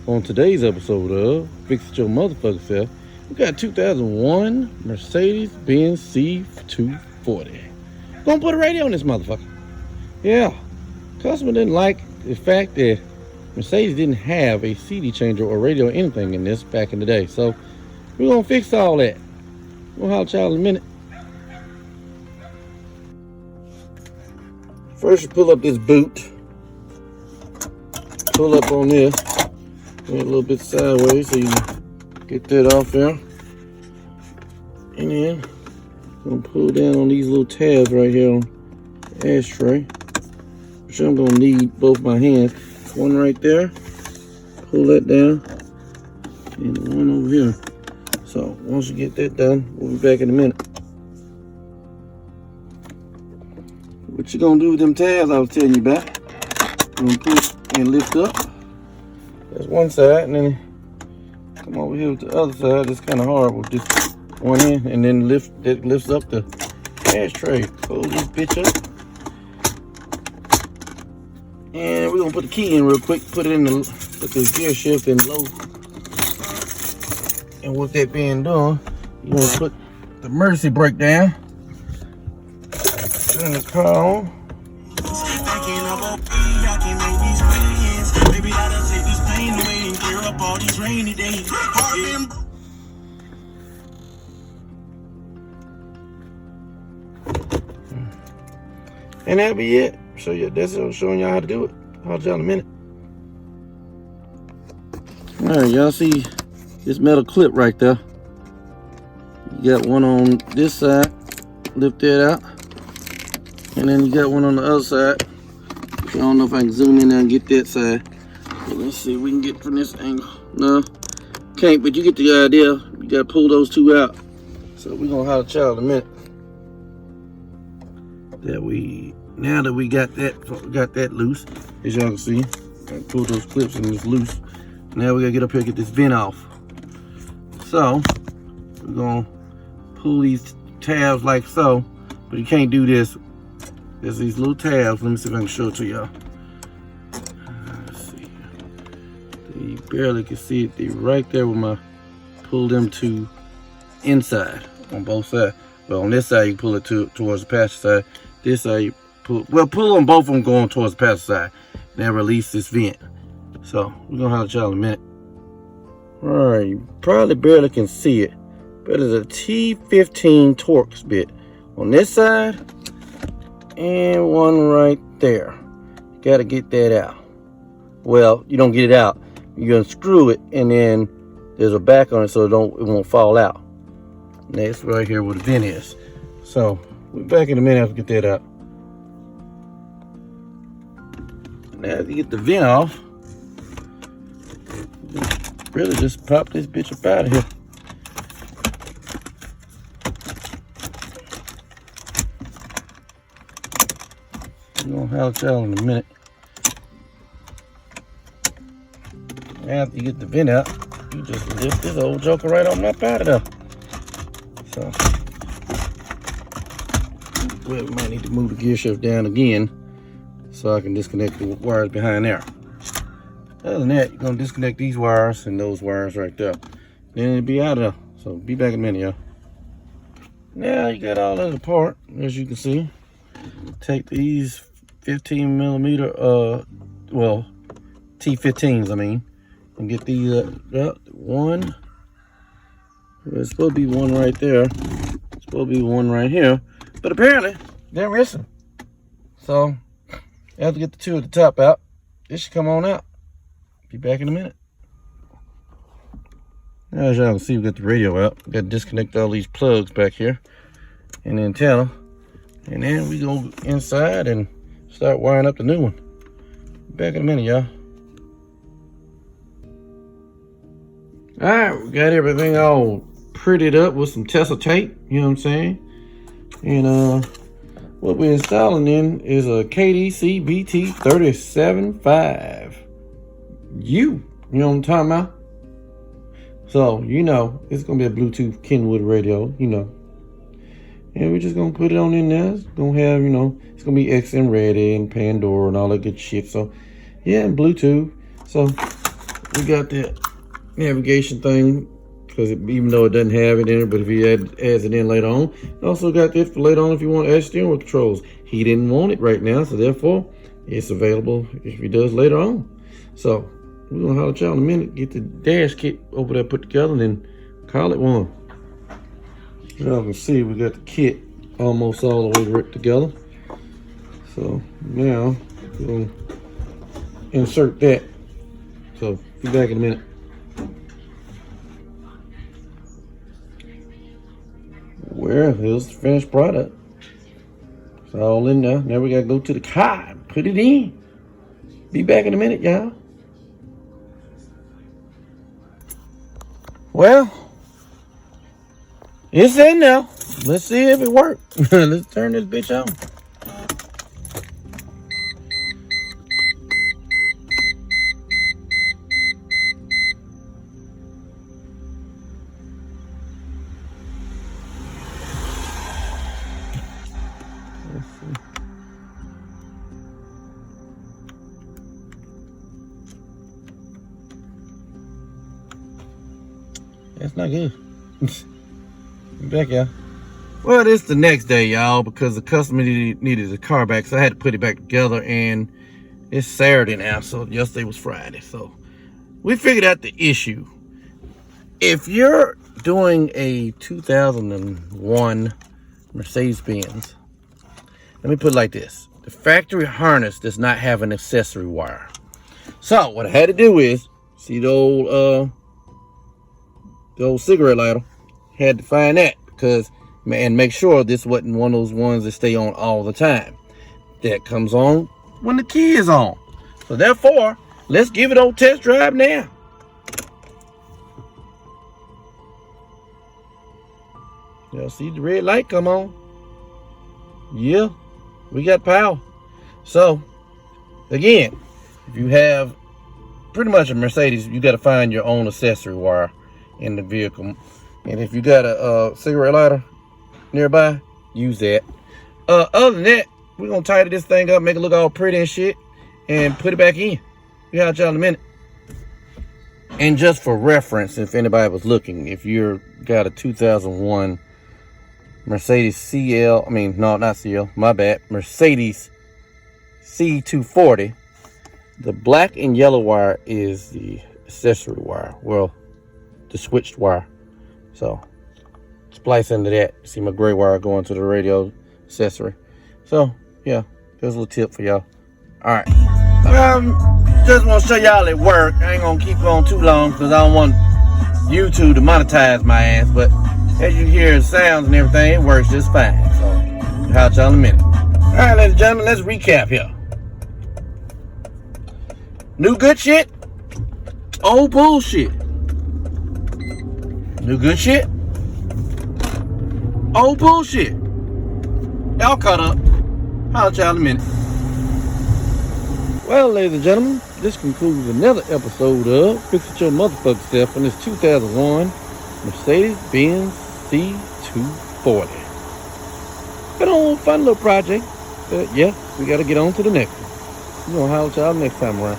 On today's episode of Fix It Your Motherfucker Self, we got 2001 Mercedes C240. Gonna put a radio on this motherfucker. Yeah, customer didn't like the fact that Mercedes didn't have a CD changer or radio or anything in this back in the day. So we're gonna fix all that. We'll holler at y'all in a minute. First, you pull up this boot. Pull up on this. Go a little bit sideways so you can get that off there. And then I'm gonna pull down on these little tabs right here on the ashtray, which I'm gonna need both my hands. One right there, pull that down, and one over here. So once you get that done, we'll be back in a minute. What you gonna do with them tabs I was telling you about? You're gonna push and lift up. That's one side, and then come over here with the other side. It's kind of hard with this one hand, and then that lifts up the ashtray. Close this bitch up, and we're gonna put the key in real quick. Put the gear shift in low, and with that being done, you're gonna put the emergency brake down. Turn the car on. And that'll be it. That's showing y'all how to do it. I'll y'all in a minute. Alright, y'all see this metal clip right there. You got one on this side. Lift that out. And then you got one on the other side. I don't know if I can zoom in there and get that side. But let's see if we can get from this angle. No, can't, but you get the idea. You gotta pull those two out. So we're gonna holler at y'all in a minute. Now that we got that loose, as y'all can see, I pull those clips and it's loose. Now we gotta get up here and get this vent off. So we're gonna pull these tabs like so, but you can't do this. There's these little tabs. Let me see if I can show it to y'all. Let's see. You barely can see it. They're right there with my pull them to inside on both sides. Well, on this side you pull it towards the passenger side. This side you pull on both of them going towards the passenger side. Now release this vent. So we're gonna holler at y'all in a minute. Alright, you probably barely can see it, but it's a T15 Torx bit on this side and one right there. You gotta get that out. Well, you don't get it out. You're gonna screw it, and then there's a back on it so it won't fall out. And that's right here where the vent is. So we're back in a minute after we get that out. Now to get the vent off, really just pop this bitch up out of here. We're gonna holler at y'all in a minute. After you get the vent out, you just lift this old joker right on up out of there. So, we might need to move the gear shift down again so I can disconnect the wires behind there. Other than that, you're gonna disconnect these wires and those wires right there. Then it'll be out of there. So be back in a minute, y'all. Now you got all that apart, as you can see. Take these 15 millimeter, well, T15s, I mean, and get these one. There's supposed to be one right there. It's supposed to be one right here, but apparently they're missing. So I have to get the two at the top out. This should come on out. Be back in a minute. Now, as y'all can see, we got the radio out. We got to disconnect all these plugs back here and the antenna, and then we go inside and start wiring up the new one. Back in a minute, y'all. All right, we got everything all prettied up with some Tessa tape. You know what I'm saying? And what we're installing in is a KDC BT375. You know what I'm talking about? So, you know, it's gonna be a Bluetooth Kenwood radio, you know. And we're just gonna put it on in there. It's gonna have, you know, it's gonna be XM ready and Pandora and all that good shit. So, yeah, and Bluetooth. So, we got the navigation thing, because even though it doesn't have it in it, but if he adds it in later on. Also got this for later on if you want to add steering wheel controls. He didn't want it right now, so therefore it's available if he does later on. So we're gonna holler at y'all in a minute, get the dash kit over there put together, and then call it one. Y'all can see we got the kit almost all the way ripped together. So now we're gonna insert that. So be back in a minute. Well, here's the finished product. It's all in there. Now we gotta go to the car and put it in. Be back in a minute, y'all. Well, it's in now. Let's see if it works. Let's turn this bitch on. Let's see. That's not good. Back, y'all. Well, it's the next day, y'all, because the customer needed the car back, so I had to put it back together, and it's Saturday now, so yesterday was Friday. So we figured out the issue. If you're doing a 2001 Mercedes-Benz, let me put it like this. The factory harness does not have an accessory wire. So what I had to do is, see the old cigarette lighter, had to find that, because and make sure this wasn't one of those ones that stay on all the time. That comes on when the key is on. So therefore, let's give it a test drive now. Y'all see the red light come on? Yeah, we got power. So again, if you have pretty much a Mercedes, you got to find your own accessory wire in the vehicle. And if you got a cigarette lighter nearby, use that. Other than that, we're gonna tidy this thing up, make it look all pretty and shit, and put it back in. Be out y'all in a minute. And just for reference, if anybody was looking, if you're got a 2001 Mercedes CL, I mean, no, not CL, my bad, Mercedes C240, the black and yellow wire is the accessory wire. Well, the switched wire. So splice into that. See my gray wire going to the radio accessory. So yeah, there's a little tip for y'all. All right, just want to show y'all it work. I ain't gonna keep going too long because I don't want YouTube to monetize my ass, but as you hear the sounds and everything, it works just fine. So I'll holler y'all in a minute. All right, ladies and gentlemen, let's recap here. New good shit, old bullshit. New good shit, old bullshit. Y'all caught up. Holler at y'all in a minute. Well, ladies and gentlemen, this concludes another episode of Fix It Your Motherfucking Self on this 2001 Mercedes-Benz C240. Been on a fun little project, but yeah, we got to get on to the next one. We're going to holler at y'all next time around.